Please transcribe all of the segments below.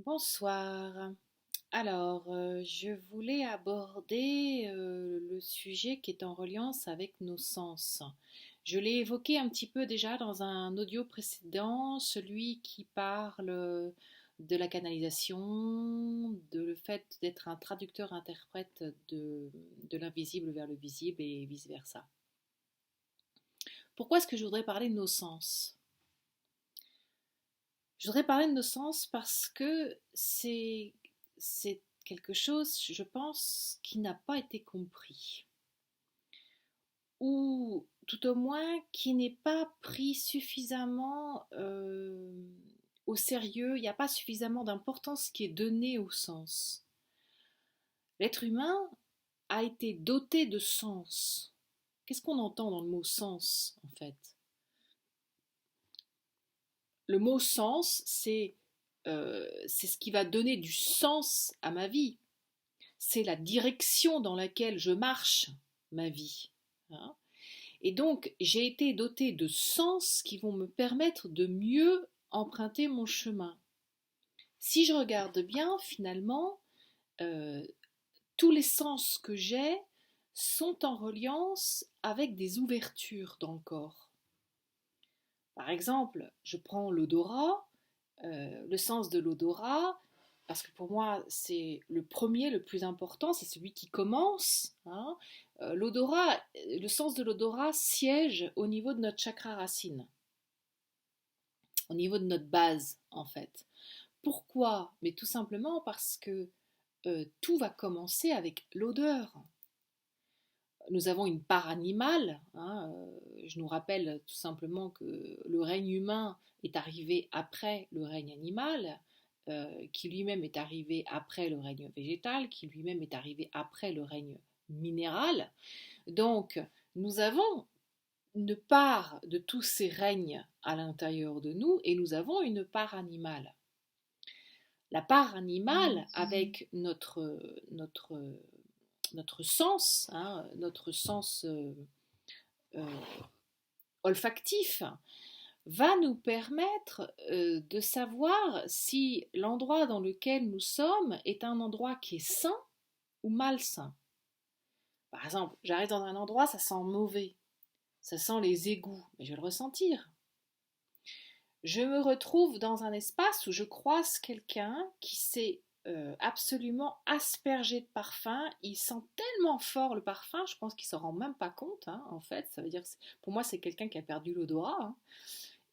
Bonsoir. Alors, je voulais aborder le sujet qui est en reliance avec nos sens. Je l'ai évoqué un petit peu déjà dans un audio précédent, celui qui parle de la canalisation, de le fait d'être un traducteur-interprète de l'invisible vers le visible et vice-versa. Pourquoi est-ce que je voudrais parler de nos sens? Je voudrais parler de nos sens parce que c'est quelque chose, je pense, qui n'a pas été compris. Ou tout au moins qui n'est pas pris suffisamment au sérieux. Il n'y a pas suffisamment d'importance qui est donnée au sens. L'être humain a été doté de sens. Qu'est-ce qu'on entend dans le mot sens, en fait? Le mot sens, c'est ce qui va donner du sens à ma vie. C'est la direction dans laquelle je marche ma vie. Hein. Et donc, j'ai été dotée de sens qui vont me permettre de mieux emprunter mon chemin. Si je regarde bien, finalement, euh, tous les sens que j'ai sont en reliance avec des ouvertures dans le corps. Par exemple, je prends l'odorat, le sens de l'odorat, parce que pour moi c'est le premier, le plus important, c'est celui qui commence. Hein. L'odorat, le sens de l'odorat siège au niveau de notre chakra racine, au niveau de notre base en fait. Pourquoi? Mais tout simplement parce que tout va commencer avec l'odeur. Nous avons une part animale. Hein, je nous rappelle tout simplement que le règne humain est arrivé après le règne animal, qui lui-même est arrivé après le règne végétal, qui lui-même est arrivé après le règne minéral. Donc, nous avons une part de tous ces règnes à l'intérieur de nous et nous avons une part animale. La part animale, avec notre sens, hein, notre sens euh, olfactif, va nous permettre de savoir si l'endroit dans lequel nous sommes est un endroit qui est sain ou malsain. Par exemple, j'arrive dans un endroit, ça sent mauvais, ça sent les égouts, mais je vais le ressentir. Je me retrouve dans un espace où je croise quelqu'un qui s'est absolument aspergé de parfum. Il sent tellement fort le parfum, je pense qu'il ne s'en rend même pas compte, hein, en fait. Ça veut dire, pour moi, c'est quelqu'un qui a perdu l'odorat. Hein.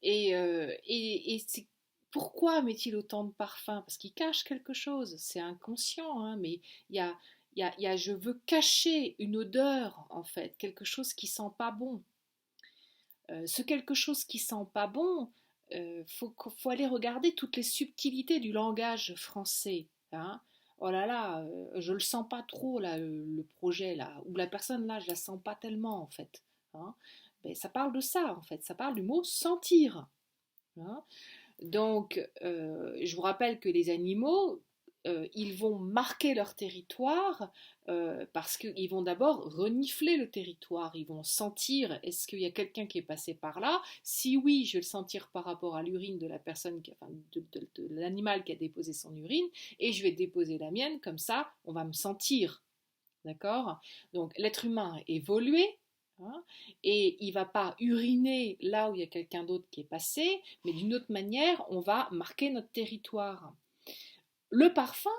Et c'est, pourquoi met-il autant de parfum? Parce qu'il cache quelque chose. C'est inconscient, hein, mais il y a, je veux cacher une odeur, en fait, quelque chose qui sent pas bon. Ce quelque chose qui sent pas bon, faut aller regarder toutes les subtilités du langage français. Hein. Oh là là, je le sens pas trop là, le projet là, ou la personne là, je la sens pas tellement en fait. Hein. Ben, ça parle de ça en fait, ça parle du mot sentir. Hein. Donc, je vous rappelle que les animaux, ils vont marquer leur territoire parce qu'ils vont d'abord renifler le territoire. Ils vont sentir, est-ce qu'il y a quelqu'un qui est passé par là? Si oui, je vais le sentir par rapport à l'urine de la personne, enfin, de l'animal qui a déposé son urine, et je vais déposer la mienne, comme ça, on va me sentir. D'accord? Donc, l'être humain a évolué. Hein, et il ne va pas uriner là où il y a quelqu'un d'autre qui est passé, mais d'une autre manière, on va marquer notre territoire. Le parfum,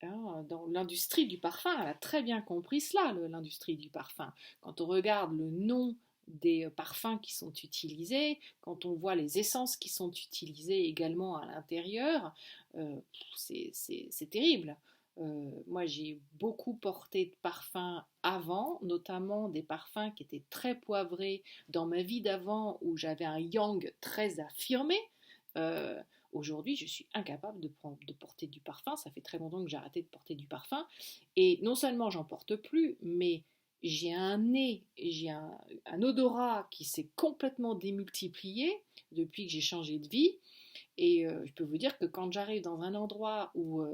hein, dans l'industrie du parfum, elle a très bien compris cela, l'industrie du parfum. Quand on regarde le nom des parfums qui sont utilisés, quand on voit les essences qui sont utilisées également à l'intérieur, c'est terrible. Moi, j'ai beaucoup porté de parfums avant, notamment des parfums qui étaient très poivrés dans ma vie d'avant où j'avais un yang très affirmé. Euh, Aujourd'hui, je suis incapable de porter du parfum. Ça fait très longtemps que j'ai arrêté de porter du parfum. Et non seulement j'en porte plus, mais j'ai un nez, j'ai un odorat qui s'est complètement démultiplié depuis que j'ai changé de vie. Et je peux vous dire que quand j'arrive dans un endroit où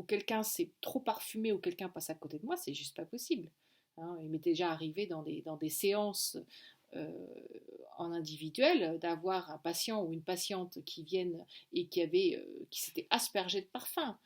quelqu'un s'est trop parfumé ou quelqu'un passe à côté de moi, c'est juste pas possible. Hein. Il m'est déjà arrivé dans des séances euh, en individuel d'avoir un patient ou une patiente qui viennent et qui s'était aspergé de parfum.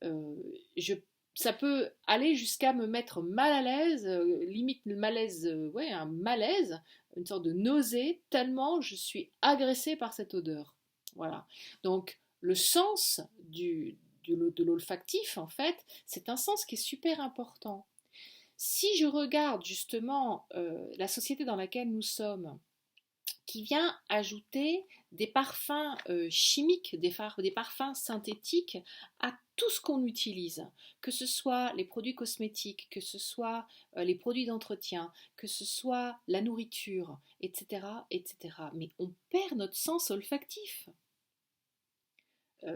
Euh, je, Ça peut aller jusqu'à me mettre mal à l'aise, limite le malaise, ouais, un malaise, une sorte de nausée, tellement je suis agressée par cette odeur. Voilà. Donc le sens de l'olfactif, en fait, c'est un sens qui est super important. Si je regarde justement la société dans laquelle nous sommes, qui vient ajouter des parfums chimiques, des parfums synthétiques à tout ce qu'on utilise, que ce soit les produits cosmétiques, que ce soit les produits d'entretien, que ce soit la nourriture, etc., etc. Mais on perd notre sens olfactif.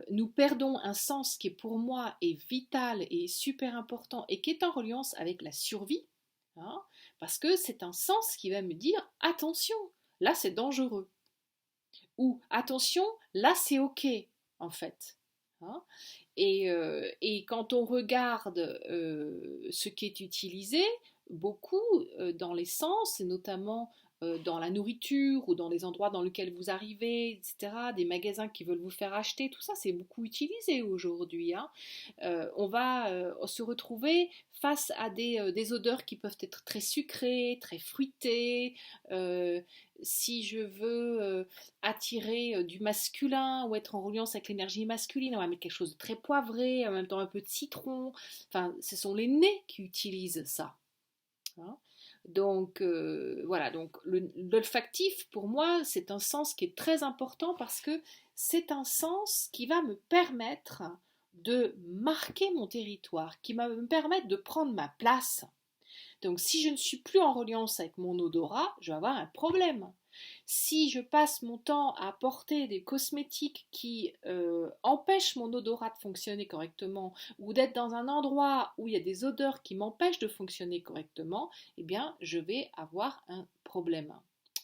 Nous perdons un sens qui pour moi est vital et super important et qui est en reliance avec la survie, hein, parce que c'est un sens qui va me dire attention, là c'est dangereux, ou attention, là c'est ok en fait. Hein. Et quand on regarde ce qui est utilisé, beaucoup dans l'essence, et notamment dans la nourriture ou dans les endroits dans lesquels vous arrivez, etc., des magasins qui veulent vous faire acheter, tout ça c'est beaucoup utilisé aujourd'hui. Hein. On va se retrouver face à des odeurs qui peuvent être très sucrées, très fruitées. Si je veux attirer du masculin ou être en reliance avec l'énergie masculine, on va mettre quelque chose de très poivré, en même temps un peu de citron. Enfin, ce sont les nez qui utilisent ça. Hein. Donc voilà, donc l'olfactif pour moi c'est un sens qui est très important parce que c'est un sens qui va me permettre de marquer mon territoire, qui va me permettre de prendre ma place. Donc si je ne suis plus en reliance avec mon odorat, je vais avoir un problème. Si je passe mon temps à porter des cosmétiques qui empêchent mon odorat de fonctionner correctement ou d'être dans un endroit où il y a des odeurs qui m'empêchent de fonctionner correctement, eh bien je vais avoir un problème.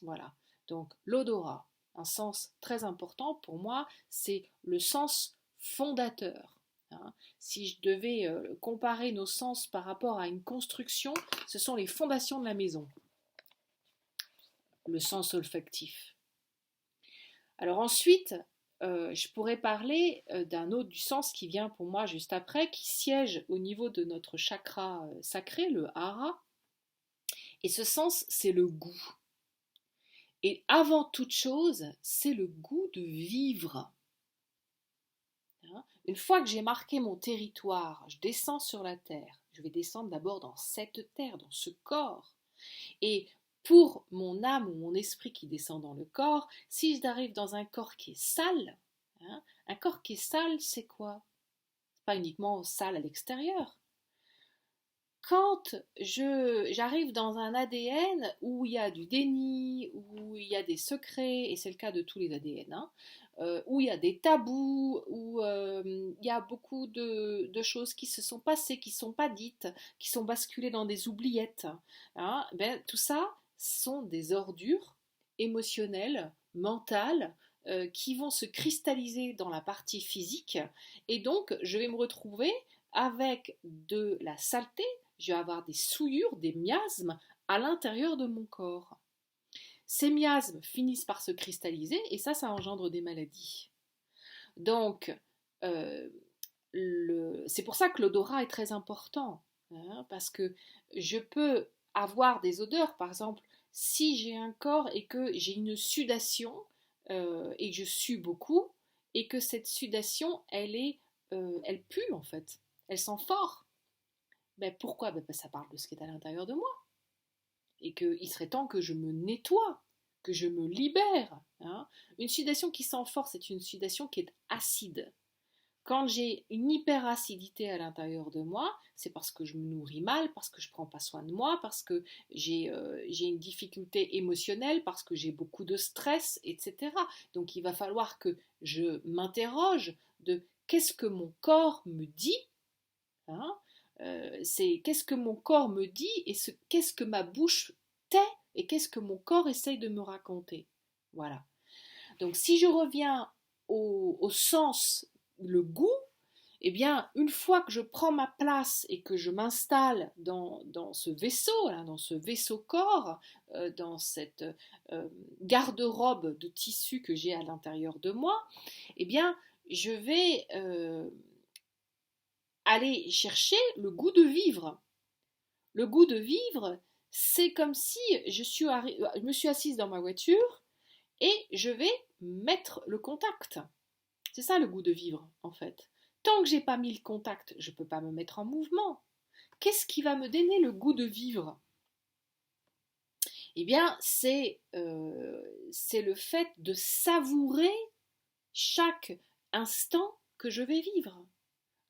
Voilà. Donc l'odorat, un sens très important pour moi, c'est le sens fondateur. Hein. Si je devais comparer nos sens par rapport à une construction, ce sont les fondations de la maison, le sens olfactif. Alors ensuite, je pourrais parler d'un autre du sens qui vient pour moi juste après, qui siège au niveau de notre chakra sacré, le hara. Et ce sens, c'est le goût. Et avant toute chose, c'est le goût de vivre. Hein. Une fois que j'ai marqué mon territoire, je descends sur la terre. Je vais descendre d'abord dans cette terre, dans ce corps. Et pour mon âme ou mon esprit qui descend dans le corps, si j'arrive dans un corps qui est sale, hein, un corps qui est sale, c'est quoi? C'est pas uniquement sale à l'extérieur. Quand j'arrive dans un ADN où il y a du déni, où il y a des secrets, et c'est le cas de tous les ADN, hein, où il y a des tabous, où il y a beaucoup de choses qui se sont passées, qui ne sont pas dites, qui sont basculées dans des oubliettes. Hein, ben, tout ça sont des ordures émotionnelles, mentales, qui vont se cristalliser dans la partie physique. Et donc, je vais me retrouver avec de la saleté, je vais avoir des souillures, des miasmes à l'intérieur de mon corps. Ces miasmes finissent par se cristalliser et ça engendre des maladies. Donc, euh, c'est pour ça que l'odorat est très important, hein, parce que je peux avoir des odeurs, par exemple, si j'ai un corps et que j'ai une sudation et que je sue beaucoup et que cette sudation, elle pue en fait, elle sent fort. Ben pourquoi? Ben ça parle de ce qui est à l'intérieur de moi. Et qu'il serait temps que je me nettoie, que je me libère. Hein. Une sudation qui sent fort, c'est une sudation qui est acide. Quand j'ai une hyperacidité à l'intérieur de moi, c'est parce que je me nourris mal, parce que je ne prends pas soin de moi, parce que j'ai une difficulté émotionnelle, parce que j'ai beaucoup de stress, etc. Donc il va falloir que je m'interroge de qu'est-ce que mon corps me dit, hein, c'est qu'est-ce que mon corps me dit et qu'est-ce que ma bouche tait et qu'est-ce que mon corps essaye de me raconter. Voilà. Donc si je reviens au sens, le goût, eh bien, une fois que je prends ma place et que je m'installe dans ce vaisseau, là, dans ce vaisseau-corps, dans cette garde-robe de tissu que j'ai à l'intérieur de moi, eh bien, je vais aller chercher le goût de vivre. Le goût de vivre, c'est comme si je me suis assise dans ma voiture et je vais mettre le contact. C'est ça le goût de vivre, en fait. Tant que j'ai pas mis le contact, je ne peux pas me mettre en mouvement. Qu'est-ce qui va me donner le goût de vivre? Eh bien, c'est le fait de savourer chaque instant que je vais vivre.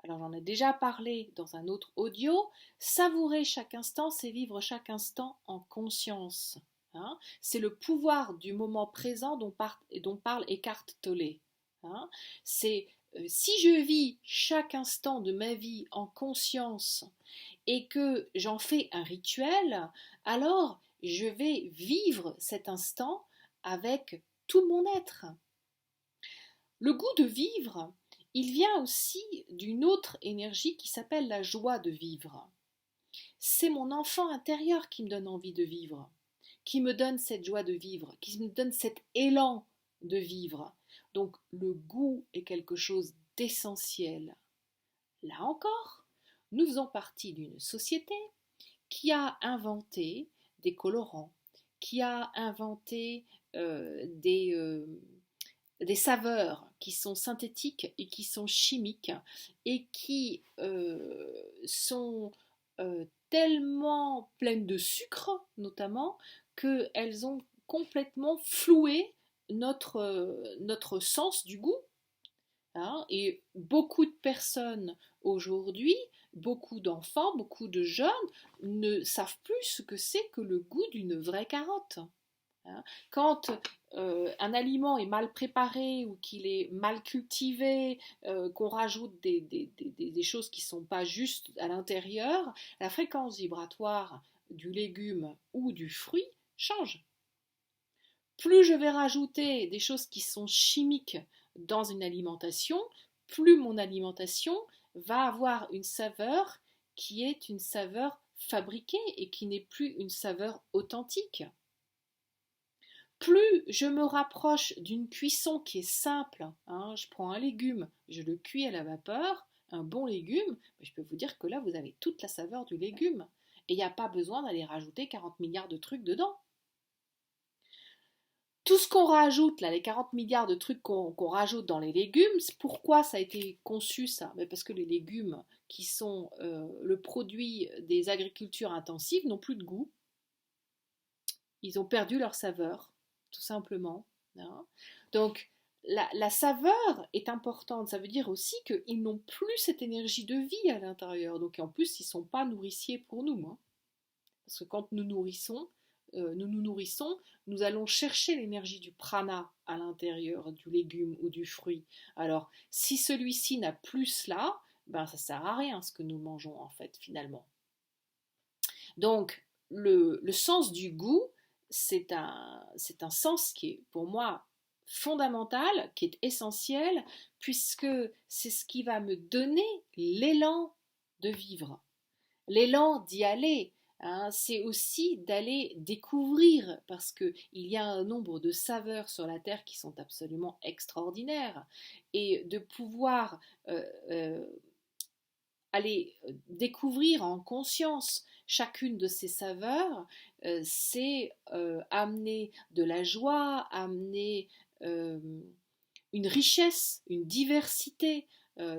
Alors j'en ai déjà parlé dans un autre audio. Savourer chaque instant, c'est vivre chaque instant en conscience. Hein. C'est le pouvoir du moment présent dont parle Eckhart Tolle. Hein. C'est si je vis chaque instant de ma vie en conscience et que j'en fais un rituel, alors je vais vivre cet instant avec tout mon être. Le goût de vivre, il vient aussi d'une autre énergie qui s'appelle la joie de vivre. C'est mon enfant intérieur qui me donne envie de vivre, qui me donne cette joie de vivre, qui me donne cet élan de vivre. Donc le goût est quelque chose d'essentiel. Là encore, nous faisons partie d'une société qui a inventé des colorants, qui a inventé des saveurs qui sont synthétiques et qui sont chimiques et qui sont tellement pleines de sucre notamment qu'elles ont complètement floué notre sens du goût. Hein, et beaucoup de personnes aujourd'hui, beaucoup d'enfants, beaucoup de jeunes ne savent plus ce que c'est que le goût d'une vraie carotte. Hein. Quand un aliment est mal préparé ou qu'il est mal cultivé, qu'on rajoute des choses qui ne sont pas justes à l'intérieur, la fréquence vibratoire du légume ou du fruit change. Plus je vais rajouter des choses qui sont chimiques dans une alimentation, plus mon alimentation va avoir une saveur qui est une saveur fabriquée et qui n'est plus une saveur authentique. Plus je me rapproche d'une cuisson qui est simple, hein, je prends un légume, je le cuis à la vapeur, un bon légume, je peux vous dire que là vous avez toute la saveur du légume. Et il n'y a pas besoin d'aller rajouter 40 milliards de trucs dedans. Tout ce qu'on rajoute, là, les 40 milliards de trucs qu'on rajoute dans les légumes, pourquoi ça a été conçu ça? Parce que les légumes qui sont le produit des agricultures intensives n'ont plus de goût. Ils ont perdu leur saveur, tout simplement. Hein. Donc, la saveur est importante. Ça veut dire aussi qu'ils n'ont plus cette énergie de vie à l'intérieur. Donc, en plus, ils ne sont pas nourriciers pour nous. Hein. Parce que quand nous nous nourrissons, nous allons chercher l'énergie du prana à l'intérieur du légume ou du fruit. Alors, si celui-ci n'a plus cela, ben ça ne sert à rien ce que nous mangeons en fait finalement. Donc, le sens du goût, c'est un sens qui est pour moi fondamental, qui est essentiel, puisque c'est ce qui va me donner l'élan de vivre, l'élan d'y aller. Hein, c'est aussi d'aller découvrir, parce qu'il y a un nombre de saveurs sur la Terre qui sont absolument extraordinaires, et de pouvoir aller découvrir en conscience chacune de ces saveurs, c'est amener de la joie, amener une richesse, une diversité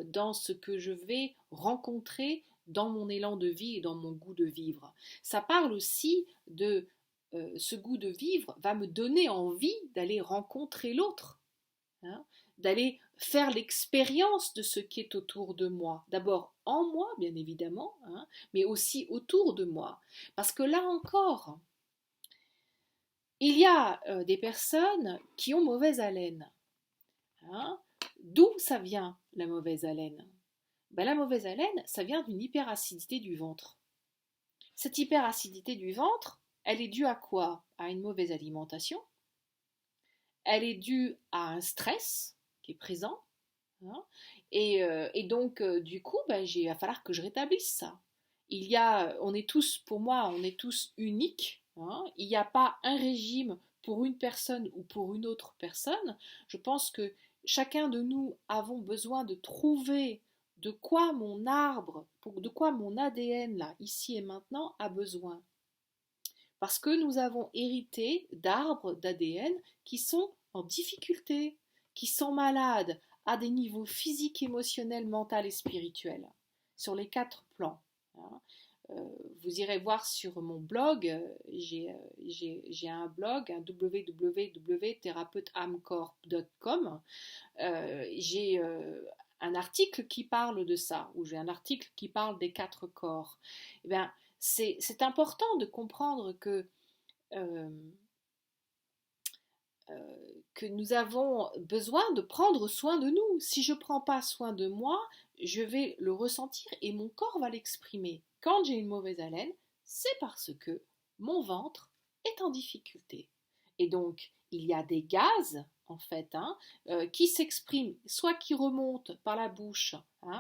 dans ce que je vais rencontrer dans mon élan de vie et dans mon goût de vivre. Ça parle aussi de ce goût de vivre va me donner envie d'aller rencontrer l'autre, hein, d'aller faire l'expérience de ce qui est autour de moi. D'abord en moi, bien évidemment, hein, mais aussi autour de moi. Parce que là encore, il y a des personnes qui ont mauvaise haleine. Hein. D'où ça vient, la mauvaise haleine? Ben, la mauvaise haleine, ça vient d'une hyperacidité du ventre. Cette hyperacidité du ventre, elle est due à quoi? À une mauvaise alimentation. Elle est due à un stress qui est présent. Hein, et donc, du coup, ben, il va falloir que je rétablisse ça. On est tous, pour moi, on est tous uniques. Hein, il n'y a pas un régime pour une personne ou pour une autre personne. Je pense que chacun de nous avons besoin de trouver de quoi mon arbre, de quoi mon ADN, là, ici et maintenant, a besoin. Parce que nous avons hérité d'arbres d'ADN qui sont en difficulté, qui sont malades à des niveaux physiques, émotionnels, mentaux et spirituels, sur les 4 plans. Vous irez voir sur mon blog, j'ai un blog, un www.thérapeute-âme-corps.com. J'ai un article qui parle de ça, ou j'ai un article qui parle des 4 corps. Eh bien, c'est important de comprendre euh, que nous avons besoin de prendre soin de nous. Si je ne prends pas soin de moi, je vais le ressentir et mon corps va l'exprimer. Quand j'ai une mauvaise haleine, c'est parce que mon ventre est en difficulté. Et donc, il y a des gaz, en fait, qui s'expriment, soit qui remontent par la bouche,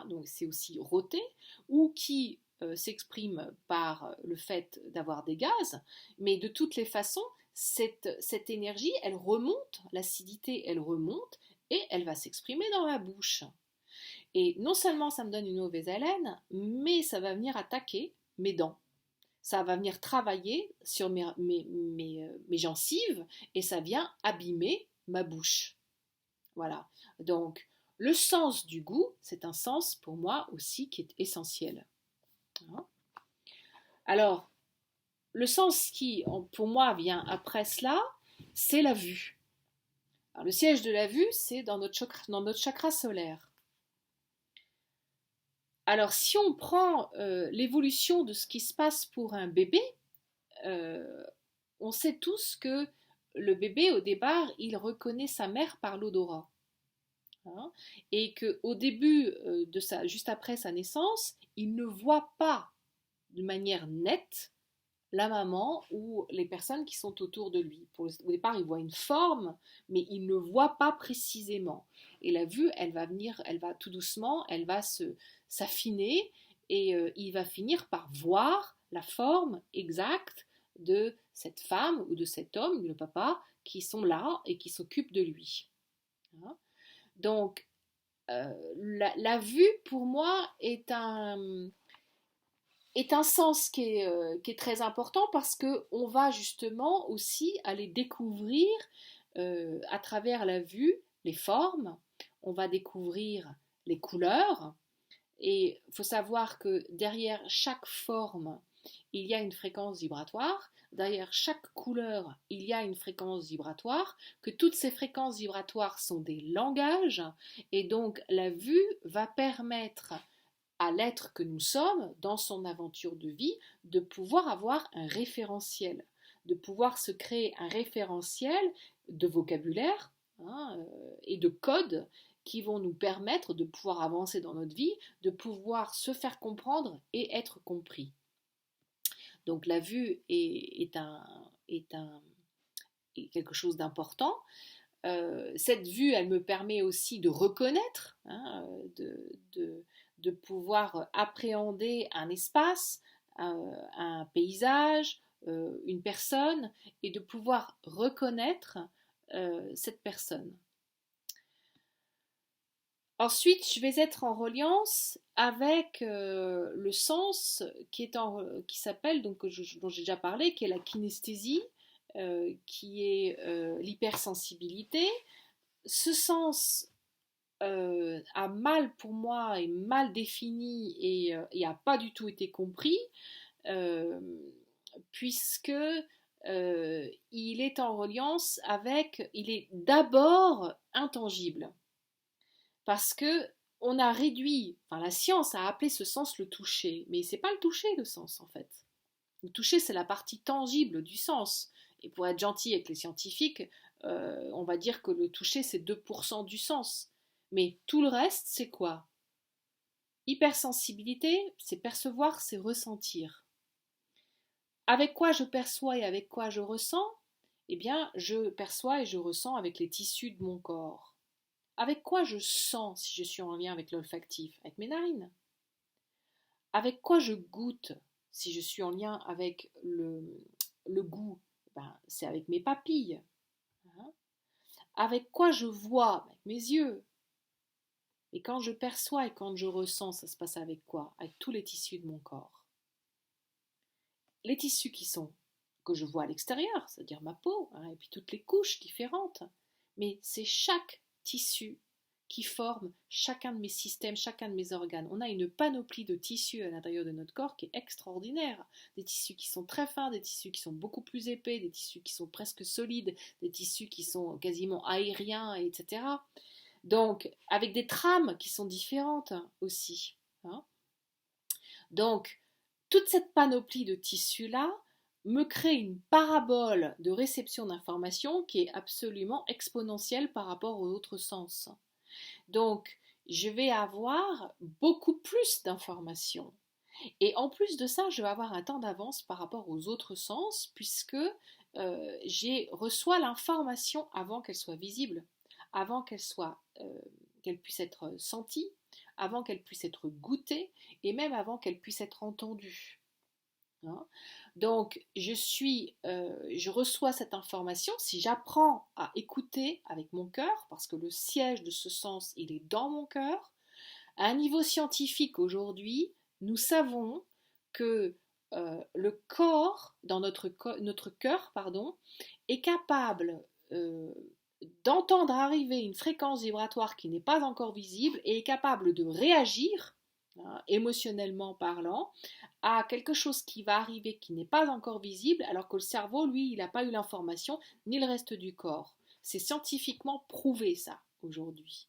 donc c'est aussi rôter, ou qui s'expriment par le fait d'avoir des gaz, mais de toutes les façons, cette énergie, elle remonte, l'acidité, elle remonte, et elle va s'exprimer dans la bouche. Et non seulement ça me donne une mauvaise haleine, mais ça va venir attaquer mes dents. Ça va venir travailler sur mes gencives et ça vient abîmer ma bouche. Voilà. Donc, le sens du goût, c'est un sens pour moi aussi qui est essentiel. Alors, le sens qui, pour moi, vient après cela, c'est la vue. Alors, le siège de la vue, c'est dans notre chakra solaire. Alors, si on prend l'évolution de ce qui se passe pour un bébé, on sait tous que le bébé, au départ, il reconnaît sa mère par l'odorat. Et qu'au début, juste après sa naissance, il ne voit pas de manière nette la maman ou les personnes qui sont autour de lui. Au départ, il voit une forme, mais il ne voit pas précisément. Et la vue, elle va venir, elle va tout doucement, elle va s'affiner et il va finir par voir la forme exacte de cette femme ou de cet homme, le papa, qui sont là et qui s'occupent de lui. Donc, la vue, pour moi, est un sens qui est très important parce qu'on va justement aussi aller découvrir à travers la vue les formes, on va découvrir les couleurs et il faut savoir que derrière chaque forme, il y a une fréquence vibratoire, derrière chaque couleur, il y a une fréquence vibratoire, que toutes ces fréquences vibratoires sont des langages et donc la vue va permettre à l'être que nous sommes, dans son aventure de vie, de pouvoir avoir un référentiel, de pouvoir se créer un référentiel de vocabulaire et de codes qui vont nous permettre de pouvoir avancer dans notre vie, de pouvoir se faire comprendre et être compris. Donc la vue est quelque chose d'important. Cette vue, elle me permet aussi de reconnaître, de pouvoir appréhender un espace, un paysage, une personne, et de pouvoir reconnaître cette personne. Ensuite, je vais être en reliance avec le sens qui s'appelle, donc, dont j'ai déjà parlé, qui est la kinesthésie, qui est l'hypersensibilité. Ce sens a mal pour moi, est mal défini et a pas du tout été compris, euh, puisque il est en reliance avec, il est d'abord intangible, parce que on a réduit, enfin la science a appelé ce sens le toucher, mais c'est pas le toucher le sens en fait. Le toucher c'est la partie tangible du sens. Et pour être gentil avec les scientifiques, on va dire que le toucher c'est 2% du sens. Mais tout le reste, c'est quoi? Hypersensibilité, c'est percevoir, c'est ressentir. Avec quoi je perçois et avec quoi je ressens? Eh bien, je perçois et je ressens avec les tissus de mon corps. Avec quoi je sens si je suis en lien avec l'olfactif? Avec mes narines. Avec quoi je goûte si je suis en lien avec le goût? Ben, c'est avec mes papilles. avec quoi je vois, avec mes yeux. Et quand je perçois et quand je ressens, ça se passe avec quoi? Avec tous les tissus de mon corps. Les tissus que je vois à l'extérieur, c'est-à-dire ma peau, hein, et puis toutes les couches différentes. Mais c'est chaque tissu qui forme chacun de mes systèmes, chacun de mes organes. On a une panoplie de tissus à l'intérieur de notre corps qui est extraordinaire. Des tissus qui sont très fins, des tissus qui sont beaucoup plus épais, des tissus qui sont presque solides, des tissus qui sont quasiment aériens, etc. Donc, avec des trames qui sont différentes aussi. Hein. Donc, toute cette panoplie de tissus-là me crée une parabole de réception d'informations qui est absolument exponentielle par rapport aux autres sens. Donc, je vais avoir beaucoup plus d'informations. Et en plus de ça, je vais avoir un temps d'avance par rapport aux autres sens, puisque j'ai reçois l'information avant qu'elle soit visible, avant qu'elle puisse être sentie, avant qu'elle puisse être goûtée, et même avant qu'elle puisse être entendue. Hein. Donc, je reçois cette information si j'apprends à écouter avec mon cœur, parce que le siège de ce sens, il est dans mon cœur. À un niveau scientifique aujourd'hui, nous savons que le corps, dans notre cœur, pardon, est capable d'entendre arriver une fréquence vibratoire qui n'est pas encore visible et est capable de réagir, hein, émotionnellement parlant, à quelque chose qui va arriver qui n'est pas encore visible, alors que le cerveau, lui, il n'a pas eu l'information, ni le reste du corps. C'est scientifiquement prouvé ça, aujourd'hui.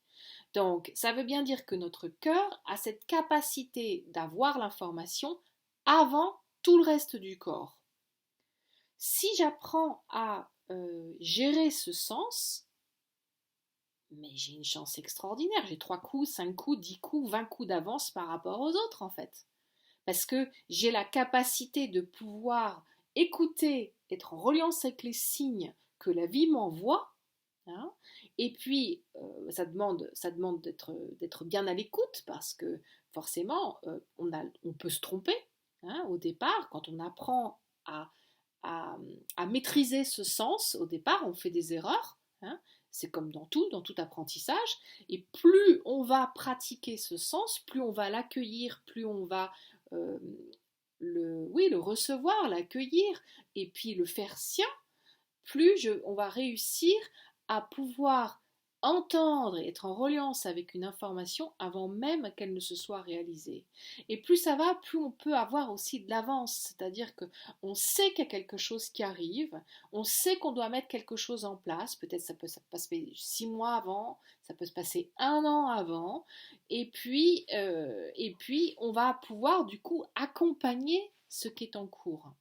Donc, ça veut bien dire que notre cœur a cette capacité d'avoir l'information avant tout le reste du corps. Si j'apprends à gérer ce sens, mais j'ai une chance extraordinaire. J'ai 3 coups, 5 coups, 10 coups, 20 coups d'avance par rapport aux autres, en fait. Parce que j'ai la capacité de pouvoir écouter, être en reliance avec les signes que la vie m'envoie. Hein. Et puis, ça demande d'être bien à l'écoute parce que forcément, on peut se tromper, hein, au départ. Quand on apprend à maîtriser ce sens, au départ, on fait des erreurs. Hein. C'est comme dans tout apprentissage. Et plus on va pratiquer ce sens, plus on va l'accueillir, plus on va euh, le recevoir, l'accueillir, et puis le faire sien, on va réussir à pouvoir entendre et être en reliance avec une information avant même qu'elle ne se soit réalisée. Et plus ça va, plus on peut avoir aussi de l'avance, c'est-à-dire que on sait qu'il y a quelque chose qui arrive, on sait qu'on doit mettre quelque chose en place, peut-être ça peut se passer 6 mois avant, ça peut se passer 1 an avant, et puis on va pouvoir du coup accompagner ce qui est en cours.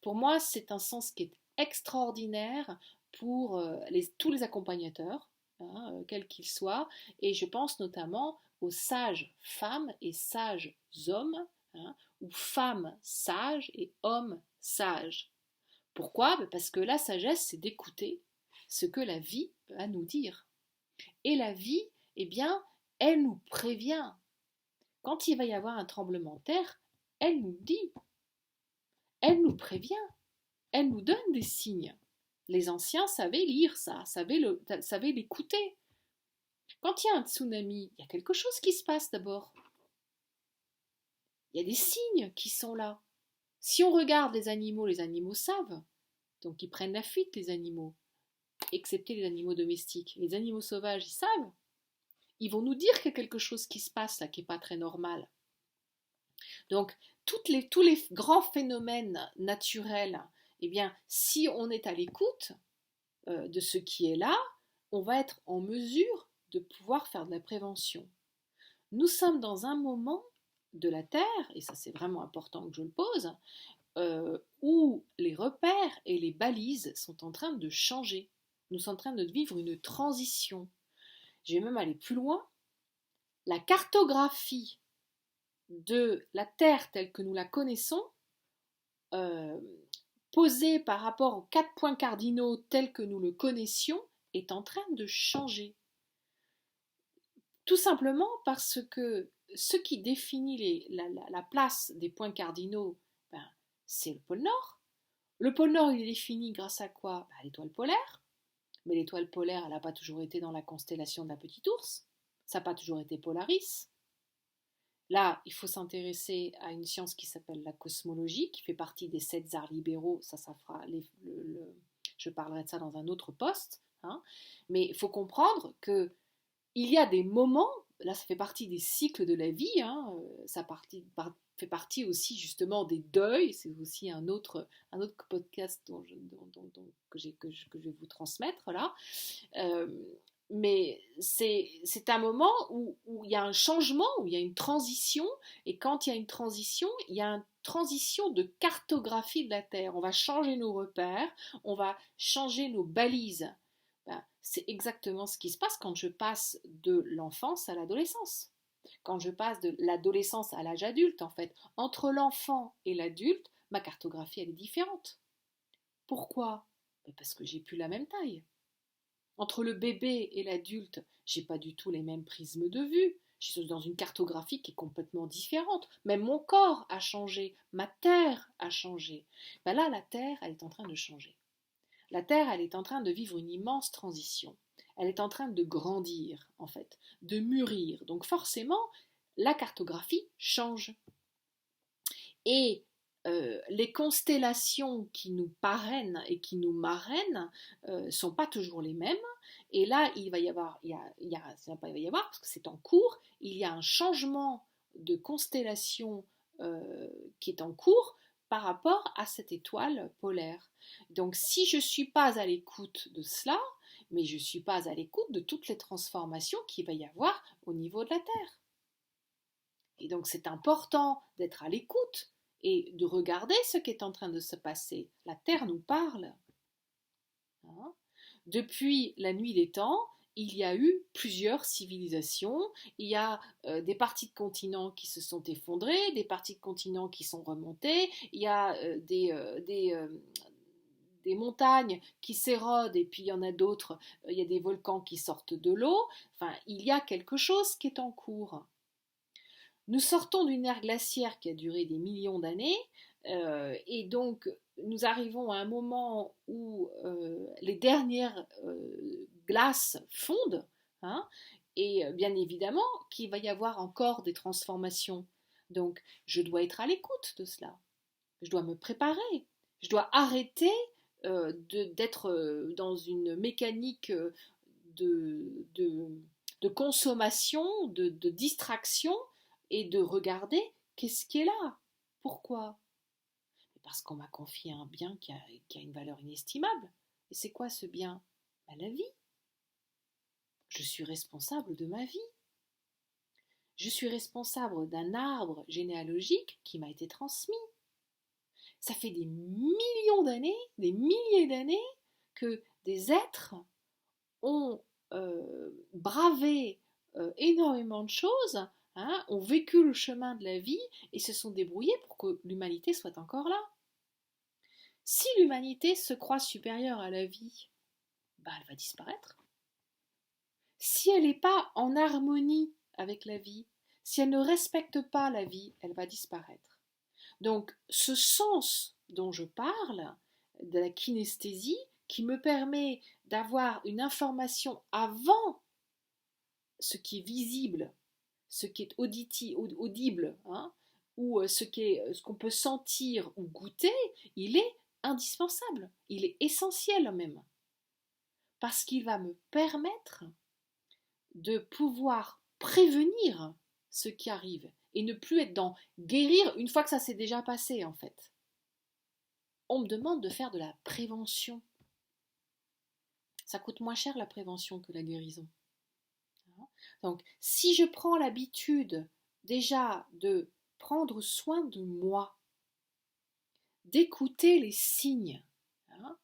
Pour moi, c'est un sens qui est extraordinaire pour tous les accompagnateurs, hein, quels qu'ils soient, et je pense notamment aux sages femmes et sages hommes, hein, ou femmes sages et hommes sages. Pourquoi? Parce que la sagesse, c'est d'écouter ce que la vie a à nous dire. Et la vie, eh bien, elle nous prévient. Quand il va y avoir un tremblement de terre, elle nous dit, elle nous prévient. Elle nous donne des signes. Les anciens savaient lire ça, savaient l'écouter. Quand il y a un tsunami, il y a quelque chose qui se passe d'abord. Il y a des signes qui sont là. Si on regarde les animaux savent. Donc ils prennent la fuite, les animaux, excepté les animaux domestiques. Les animaux sauvages, ils savent. Ils vont nous dire qu'il y a quelque chose qui se passe là, qui n'est pas très normal. Donc tous les grands phénomènes naturels, eh bien, si on est à l'écoute de ce qui est là, on va être en mesure de pouvoir faire de la prévention. Nous sommes dans un moment de la Terre, et ça c'est vraiment important que je le pose, où les repères et les balises sont en train de changer. Nous sommes en train de vivre une transition. Je vais même aller plus loin. La cartographie de la Terre telle que nous la connaissons, euh, posée par rapport aux 4 points cardinaux tels que nous le connaissions, est en train de changer. Tout simplement parce que ce qui définit la place des points cardinaux, ben, c'est le pôle Nord. Le pôle Nord, il est défini grâce à quoi? Ben, l'étoile polaire. Mais l'étoile polaire, elle n'a pas toujours été dans la constellation de la petite ours. Ça n'a pas toujours été Polaris. Là, il faut s'intéresser à une science qui s'appelle la cosmologie, qui fait partie des 7 arts libéraux. Ça fera je parlerai de ça dans un autre poste. Hein. Mais il faut comprendre que il y a des moments, là ça fait partie des cycles de la vie, hein, fait partie aussi justement des deuils, c'est aussi un autre podcast que je vais vous transmettre là. Euh, mais c'est un moment où il y a un changement, où il y a une transition, et quand il y a une transition, il y a une transition de cartographie de la Terre. On va changer nos repères, on va changer nos balises. Ben, c'est exactement ce qui se passe quand je passe de l'enfance à l'adolescence. Quand je passe de l'adolescence à l'âge adulte, en fait. Entre l'enfant et l'adulte, ma cartographie, elle est différente. Pourquoi? Ben parce que j'ai plus la même taille. Entre le bébé et l'adulte, j'ai pas du tout les mêmes prismes de vue. Je suis dans une cartographie qui est complètement différente. Même mon corps a changé, ma terre a changé. Ben là, la terre, elle est en train de changer. La terre, elle est en train de vivre une immense transition. Elle est en train de grandir, en fait, de mûrir. Donc forcément, la cartographie change. Et les constellations qui nous parrainent et qui nous marrainent sont pas toujours les mêmes. Et là, il va y avoir, c'est pas il va y avoir parce que c'est en cours, il y a un changement de constellation qui est en cours par rapport à cette étoile polaire. Donc, si je suis pas à l'écoute de cela, mais je suis pas à l'écoute de toutes les transformations qu'il va y avoir au niveau de la Terre. Et donc c'est important d'être à l'écoute et de regarder ce qui est en train de se passer. La Terre nous parle. Hein. Depuis la nuit des temps, il y a eu plusieurs civilisations. Il y a des parties de continents qui se sont effondrées, des parties de continents qui sont remontées. Il y a des montagnes qui s'érodent et puis il y en a d'autres, il y a des volcans qui sortent de l'eau. Enfin, il y a quelque chose qui est en cours. Nous sortons d'une ère glaciaire qui a duré des millions d'années, et donc nous arrivons à un moment où les dernières glaces fondent, hein, et bien évidemment qu'il va y avoir encore des transformations. Donc je dois être à l'écoute de cela, je dois me préparer, je dois arrêter d'être dans une mécanique de, de consommation, de distraction, et de regarder qu'est-ce qui est là. Pourquoi? Parce qu'on m'a confié un bien qui a une valeur inestimable. Et c'est quoi ce bien? Ben, la vie. Je suis responsable de ma vie. Je suis responsable d'un arbre généalogique qui m'a été transmis. Ça fait des millions d'années, des milliers d'années que des êtres ont bravé énormément de choses, hein, ont vécu le chemin de la vie et se sont débrouillés pour que l'humanité soit encore là. Si l'humanité se croit supérieure à la vie, bah elle va disparaître. Si elle n'est pas en harmonie avec la vie, si elle ne respecte pas la vie, elle va disparaître. Donc ce sens dont je parle, de la kinesthésie, qui me permet d'avoir une information avant ce qui est visible, ce qui est audible, hein, ou ce qu'on peut sentir ou goûter, il est indispensable, il est essentiel même, parce qu'il va me permettre de pouvoir prévenir ce qui arrive et ne plus être dans guérir une fois que ça s'est déjà passé en fait. On me demande de faire de la prévention. Ça coûte moins cher la prévention que la guérison. Donc, si je prends l'habitude déjà de prendre soin de moi, d'écouter les signes, hein,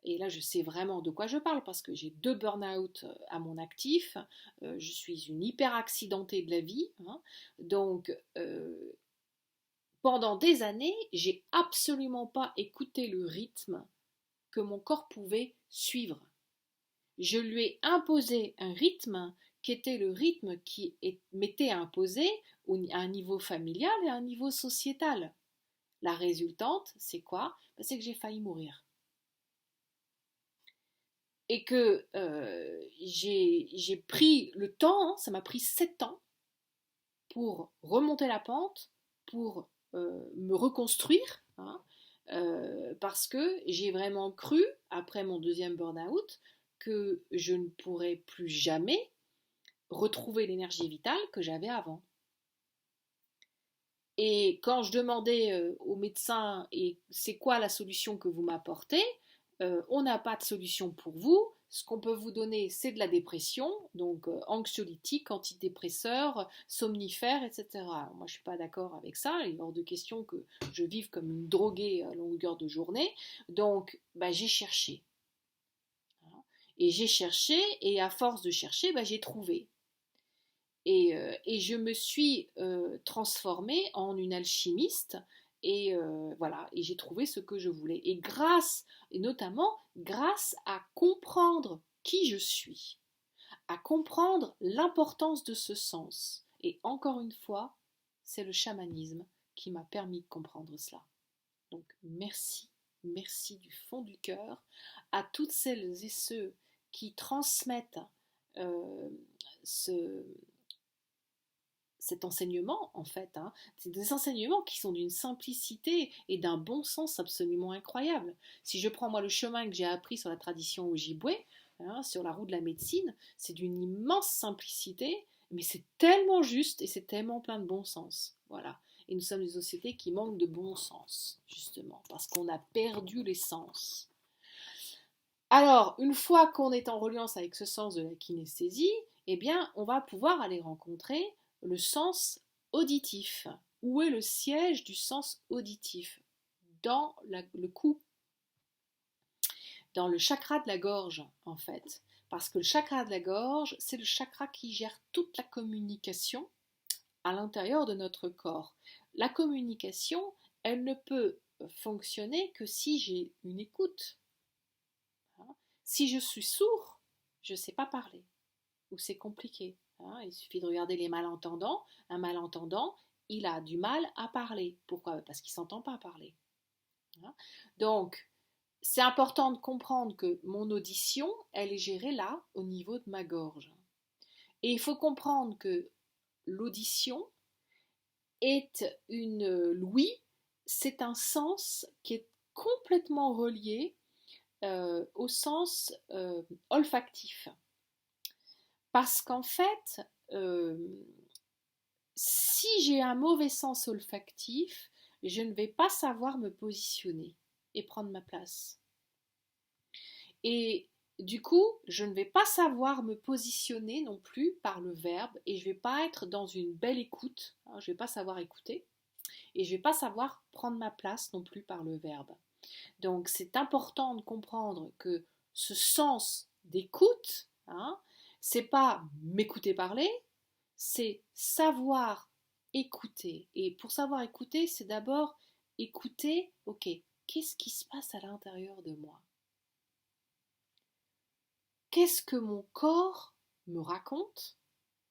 et là je sais vraiment de quoi je parle parce que j'ai 2 burn-out à mon actif, je suis une hyper accidentée de la vie, hein, donc pendant des années, j'ai absolument pas écouté le rythme que mon corps pouvait suivre. Je lui ai imposé un rythme qui était le rythme qui m'était imposé à un niveau familial et à un niveau sociétal. La résultante, c'est quoi? C'est que j'ai failli mourir. et que j'ai pris le temps, hein, ça m'a pris 7 ans pour remonter la pente, pour me reconstruire, hein, parce que j'ai vraiment cru, après mon deuxième burn-out, que je ne pourrais plus jamais retrouver l'énergie vitale que j'avais avant. Et quand je demandais au médecin et c'est quoi la solution que vous m'apportez, on n'a pas de solution pour vous. Ce qu'on peut vous donner, c'est de la dépression, donc anxiolytiques, antidépresseurs, somnifères, etc. Alors, moi, je ne suis pas d'accord avec ça. Il est hors de question que je vive comme une droguée à longueur de journée. Donc, bah, j'ai cherché. Et j'ai cherché, et à force de chercher, bah, j'ai trouvé. Et je me suis transformée en une alchimiste et voilà, et j'ai trouvé ce que je voulais. Et notamment grâce à comprendre qui je suis, à comprendre l'importance de ce sens. Et encore une fois, c'est le chamanisme qui m'a permis de comprendre cela. Donc merci, merci du fond du cœur à toutes celles et ceux qui transmettent euh, ce, cet enseignement, en fait. Hein. C'est des enseignements qui sont d'une simplicité et d'un bon sens absolument incroyable. Si je prends moi le chemin que j'ai appris sur la tradition Ojibwe, hein, sur la roue de la médecine, c'est d'une immense simplicité, mais c'est tellement juste et c'est tellement plein de bon sens. Voilà. Et nous sommes des sociétés qui manquent de bon sens, justement, parce qu'on a perdu les sens. Alors, une fois qu'on est en reliance avec ce sens de la kinesthésie, eh bien, on va pouvoir aller rencontrer le sens auditif. Où est le siège du sens auditif? Dans le cou, dans le chakra de la gorge, en fait. Parce que le chakra de la gorge, c'est le chakra qui gère toute la communication à l'intérieur de notre corps. La communication, elle ne peut fonctionner que si j'ai une écoute. Si je suis sourd, je ne sais pas parler, ou c'est compliqué. Hein. Il suffit de regarder les malentendants. Un malentendant, il a du mal à parler. Pourquoi? Parce qu'il ne s'entend pas parler. Hein. Donc, c'est important de comprendre que mon audition, elle est gérée là, au niveau de ma gorge. Et il faut comprendre que l'audition est l'ouïe, c'est un sens qui est complètement relié au sens olfactif. Parce qu'en fait, euh, si j'ai un mauvais sens olfactif, je ne vais pas savoir me positionner et prendre ma place. Et du coup, je ne vais pas savoir me positionner non plus par le verbe et je ne vais pas être dans une belle écoute, hein, je ne vais pas savoir écouter et je ne vais pas savoir prendre ma place non plus par le verbe. Donc c'est important de comprendre que ce sens d'écoute, hein, c'est pas m'écouter parler, c'est savoir écouter. Et pour savoir écouter, c'est d'abord écouter, ok, qu'est-ce qui se passe à l'intérieur de moi? Qu'est-ce que mon corps me raconte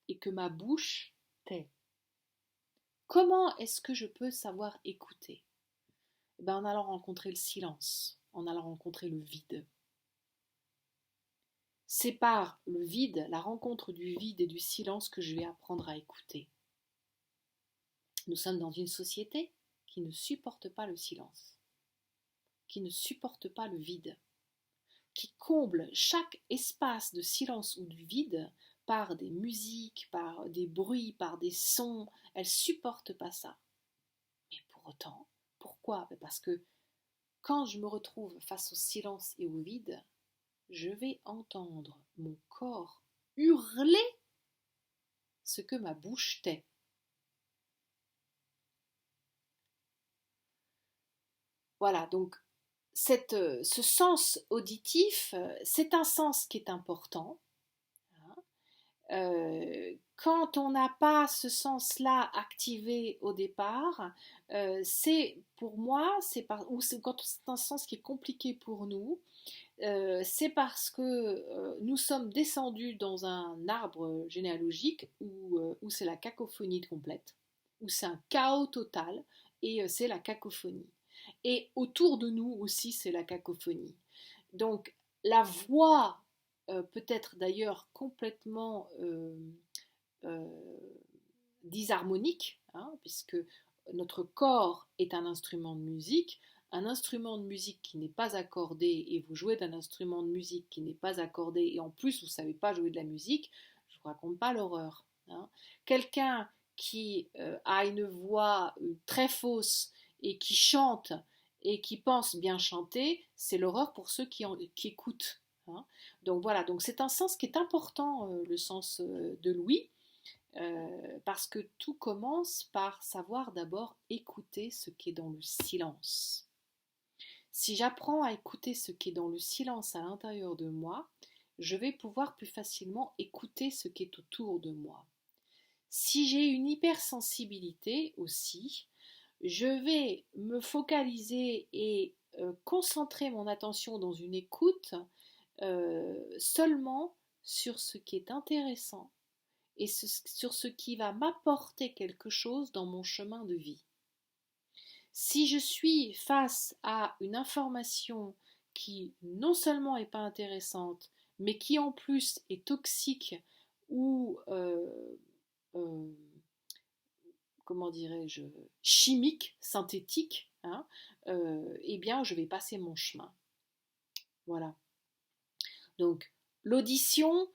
et que ma bouche tait? Comment est-ce que je peux savoir écouter? Ben, en allant rencontrer le silence, en allant rencontrer le vide. C'est par le vide, la rencontre du vide et du silence que je vais apprendre à écouter. Nous sommes dans une société qui ne supporte pas le silence, qui ne supporte pas le vide, qui comble chaque espace de silence ou du vide par des musiques, par des bruits, par des sons. Elle ne supporte pas ça. Mais pour autant, pourquoi? Parce que quand je me retrouve face au silence et au vide, je vais entendre mon corps hurler ce que ma bouche tait. Voilà, donc ce sens auditif, c'est un sens qui est important. Hein. Quand on n'a pas ce sens-là activé au départ, c'est pour moi, quand c'est un sens qui est compliqué pour nous, c'est parce que nous sommes descendus dans un arbre généalogique où c'est la cacophonie complète, où c'est un chaos total et c'est la cacophonie. Et autour de nous aussi, c'est la cacophonie. Donc, la voix peut-être d'ailleurs complètement euh, disharmonique, hein, puisque notre corps est un instrument de musique qui n'est pas accordé, et vous jouez d'un instrument de musique qui n'est pas accordé, et en plus vous ne savez pas jouer de la musique, je ne vous raconte pas l'horreur. Hein. Quelqu'un qui a une voix très fausse et qui chante et qui pense bien chanter, c'est l'horreur pour ceux qui écoutent. Hein. Donc voilà, donc c'est un sens qui est important, le sens de l'ouïe, parce que tout commence par savoir d'abord écouter ce qui est dans le silence. Si j'apprends à écouter ce qui est dans le silence à l'intérieur de moi, je vais pouvoir plus facilement écouter ce qui est autour de moi. Si j'ai une hypersensibilité aussi, je vais me focaliser et concentrer mon attention dans une écoute seulement sur ce qui est intéressant et sur ce qui va m'apporter quelque chose dans mon chemin de vie. Si je suis face à une information qui non seulement n'est pas intéressante, mais qui en plus est toxique ou euh, comment dirais-je, chimique, synthétique, hein, eh bien je vais passer mon chemin. Voilà. Donc l'audition,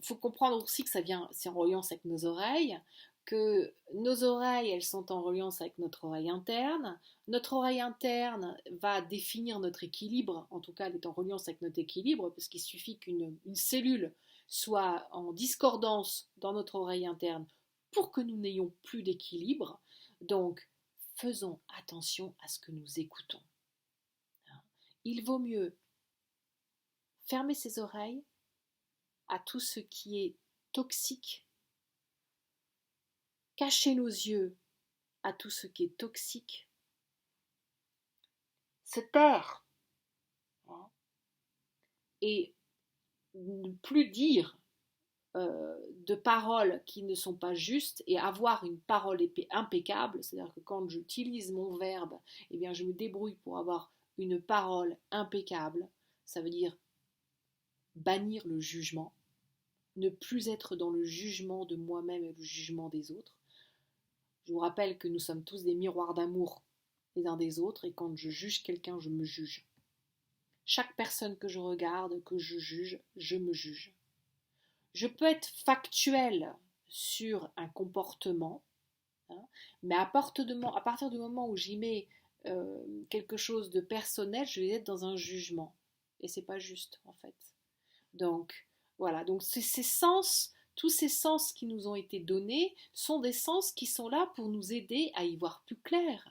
faut comprendre aussi que c'est en reliance avec nos oreilles, que nos oreilles, elles sont en reliance avec notre oreille interne. Notre oreille interne va définir notre équilibre, en tout cas elle est en reliance avec notre équilibre, parce qu'il suffit qu'une cellule soit en discordance dans notre oreille interne pour que nous n'ayons plus d'équilibre. Donc, faisons attention à ce que nous écoutons. Il vaut mieux fermer ses oreilles à tout ce qui est toxique, cacher nos yeux à tout ce qui est toxique, se taire, hein, et ne plus dire de paroles qui ne sont pas justes et avoir une parole impeccable, c'est-à-dire que quand j'utilise mon verbe, eh bien je me débrouille pour avoir une parole impeccable, ça veut dire bannir le jugement, ne plus être dans le jugement de moi-même et le jugement des autres. Je vous rappelle que nous sommes tous des miroirs d'amour les uns des autres, et quand je juge quelqu'un, je me juge. Chaque personne que je regarde, que je juge, je me juge. Je peux être factuel sur un comportement, hein, mais à partir du moment où j'y mets quelque chose de personnel, je vais être dans un jugement. Et c'est pas juste, en fait. Donc, voilà. Donc, tous ces sens qui nous ont été donnés sont des sens qui sont là pour nous aider à y voir plus clair,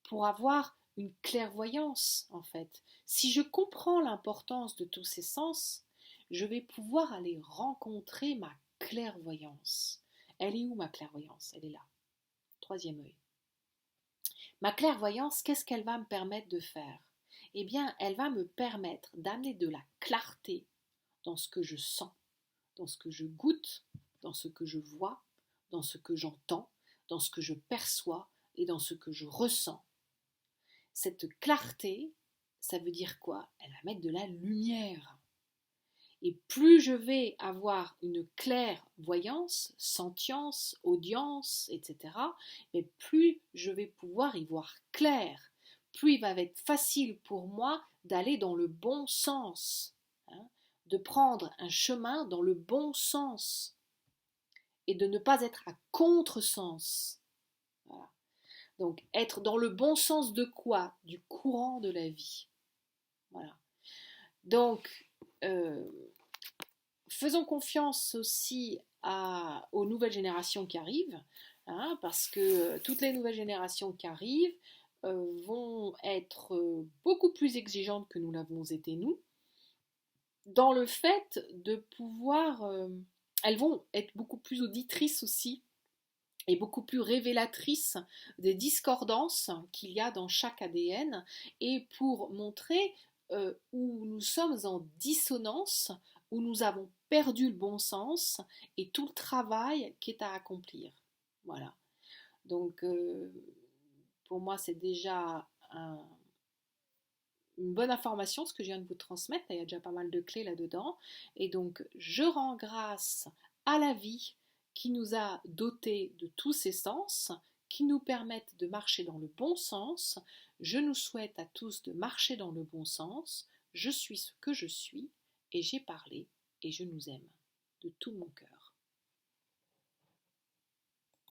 pour avoir une clairvoyance, en fait. Si je comprends l'importance de tous ces sens, je vais pouvoir aller rencontrer ma clairvoyance. Elle est où ma clairvoyance? Elle est là. Troisième œil. Ma clairvoyance, qu'est-ce qu'elle va me permettre de faire? Eh bien, elle va me permettre d'amener de la clarté dans ce que je sens, dans ce que je goûte, dans ce que je vois, dans ce que j'entends, dans ce que je perçois et dans ce que je ressens. Cette clarté, ça veut dire quoi? Elle va mettre de la lumière. Et plus je vais avoir une clairvoyance, sentience, audience, etc., mais plus je vais pouvoir y voir clair, plus il va être facile pour moi d'aller dans le bon sens, hein, de prendre un chemin dans le bon sens et de ne pas être à contresens. Voilà. Donc être dans le bon sens de quoi? Du courant de la vie. Voilà. Donc, faisons confiance aussi aux nouvelles générations qui arrivent, hein, parce que toutes les nouvelles générations qui arrivent vont être beaucoup plus exigeantes que nous l'avons été nous, dans le fait de pouvoir... elles vont être beaucoup plus auditrices aussi, et beaucoup plus révélatrices des discordances qu'il y a dans chaque ADN, et pour montrer où nous sommes en dissonance, où nous avons perdu le bon sens et tout le travail qui est à accomplir. Voilà. Donc, pour moi, c'est déjà une bonne information, ce que je viens de vous transmettre. Il y a déjà pas mal de clés là-dedans. Et donc, je rends grâce à la vie qui nous a dotés de tous ces sens, qui nous permettent de marcher dans le bon sens. Je nous souhaite à tous de marcher dans le bon sens. Je suis ce que je suis et j'ai parlé et je nous aime de tout mon cœur.